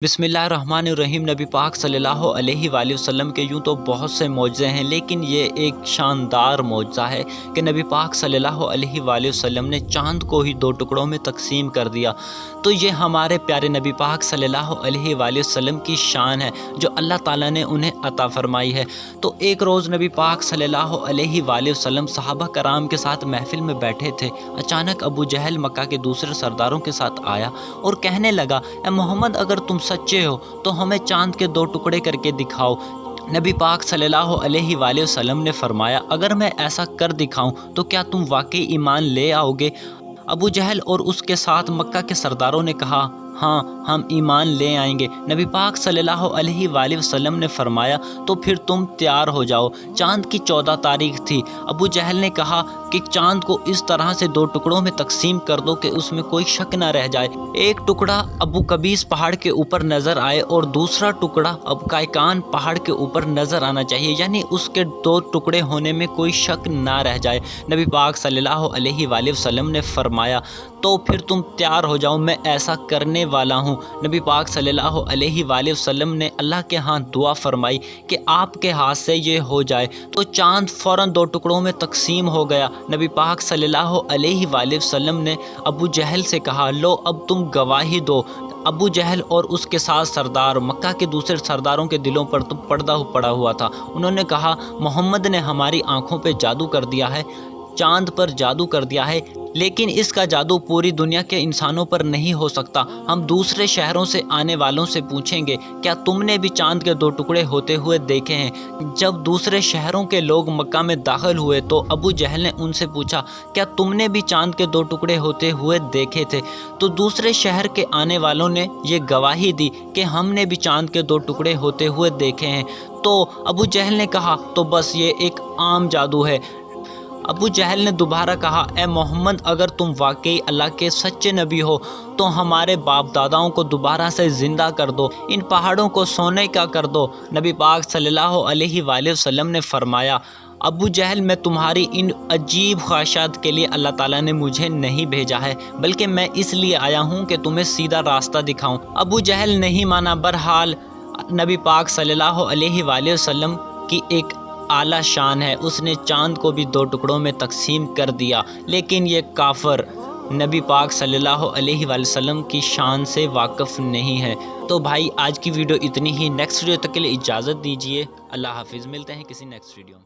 बिस्मिल्लाहिर्रहमानिर्रहीम। नबी पाक सल्लल्लाहु अलैहि वसल्लम के यूँ तो बहुत से मौजज़े हैं, लेकिन ये एक शानदार मौजज़ा है कि नबी पाक सल्लल्लाहु अलैहि वसल्लम ने चाँद को ही दो टुकड़ों में तकसीम कर दिया। तो ये हमारे प्यारे नबी पाक सल्लल्लाहु अलैहि वसल्लम की शान है जो अल्लाह ताला ने उन्हें अता फ़रमाई है। तो एक रोज़ नबी पाक सल्लल्लाहु अलैहि वसल्लम सहाबा कराम के साथ महफ़िल में बैठे थे। अचानक अबू जहल मक्का के दूसरे सरदारों के साथ आया और कहने लगा, ए मोहम्मद, अगर तुम सच्चे हो तो हमें चाँद के दो टुकड़े करके दिखाओ। नबी पाक सल्लल्लाहु अलैहि वसल्लम ने फरमाया, अगर मैं ऐसा कर दिखाऊं तो क्या तुम वाकई ईमान ले आओगे? अबू जहल और उसके साथ मक्का के सरदारों ने कहा, हाँ, हम ईमान ले आएंगे। नबी पाक सल्लल्लाहु अलैहि वसल्लम ने फरमाया, तो फिर तुम तैयार हो जाओ। चाँद की 14 तारीख थी। अबू जहल ने कहा कि चाँद को इस तरह से दो टुकड़ों में तकसीम कर दो कि उसमें कोई शक न रह जाए। एक टुकड़ा अबू कबीस पहाड़ के ऊपर नज़र आए और दूसरा टुकड़ा अब कायकान पहाड़ के ऊपर नज़र आना चाहिए, यानी उसके दो टुकड़े होने में कोई शक ना रह जाए। नबी पाक सल्लल्लाहु अलैहि वसल्लम ने फरमाया, तो फिर तुम तैयार हो जाओ, मैं ऐसा करने वाला हूँ। नबी पाक सल्लल्लाहु अलैहि वसल्लम ने अल्लाह के हाथ दुआ फरमाई कि आपके हाथ से ये हो जाए। तो चाँद फ़ौरन दो टुकड़ों में तकसीम हो गया। नबी पाक सल्लल्लाहु अलैहि वसल्लम ने अबू जहल से कहा, लो अब तुम गवाही दो। अबू जहल और उसके साथ सरदार मक्का के दूसरे सरदारों के दिलों पर तो पर्दा पड़ा हुआ था। उन्होंने कहा, मोहम्मद ने हमारी आंखों पे जादू कर दिया है, चाँद पर जादू कर दिया है, लेकिन इसका जादू पूरी दुनिया के इंसानों पर नहीं हो सकता। हम दूसरे शहरों से आने वालों से पूछेंगे, क्या तुमने भी चाँद के दो टुकड़े होते हुए देखे हैं? जब दूसरे शहरों के लोग मक्का में दाखिल हुए तो अबू जहल ने उनसे पूछा, क्या तुमने भी चाँद के दो टुकड़े होते हुए देखे थे? तो दूसरे शहर के आने वालों ने ये गवाही दी कि हमने भी चाँद के दो टुकड़े होते हुए देखे हैं। तो अबू जहल ने कहा, तो बस ये एक आम जादू है। अबू जहल ने दोबारा कहा, ए मोहम्मद, अगर तुम वाकई अल्लाह के सच्चे नबी हो तो हमारे बाप दादाओं को दोबारा से ज़िंदा कर दो, इन पहाड़ों को सोने का कर दो। नबी पाक सल्लल्लाहु अलैहि वसल्लम ने फरमाया, अबू जहल, मैं तुम्हारी इन अजीब ख्वाहिशात के लिए अल्लाह ताला ने मुझे नहीं भेजा है, बल्कि मैं इसलिए आया हूँ कि तुम्हें सीधा रास्ता दिखाऊँ। अबू जहल नहीं माना। बहरहाल नबी पाक सल्लल्लाहु अलैहि वसल्लम की एक आला शान है, उसने चाँद को भी दो टुकड़ों में तकसीम कर दिया, लेकिन ये काफिर नबी पाक सल्लल्लाहु अलैहि वसल्लम की शान से वाकिफ़ नहीं है। तो भाई, आज की वीडियो इतनी ही। नेक्स्ट वीडियो तक के लिए इजाज़त दीजिए। अल्लाह हाफिज़। मिलते हैं किसी नेक्स्ट वीडियो में।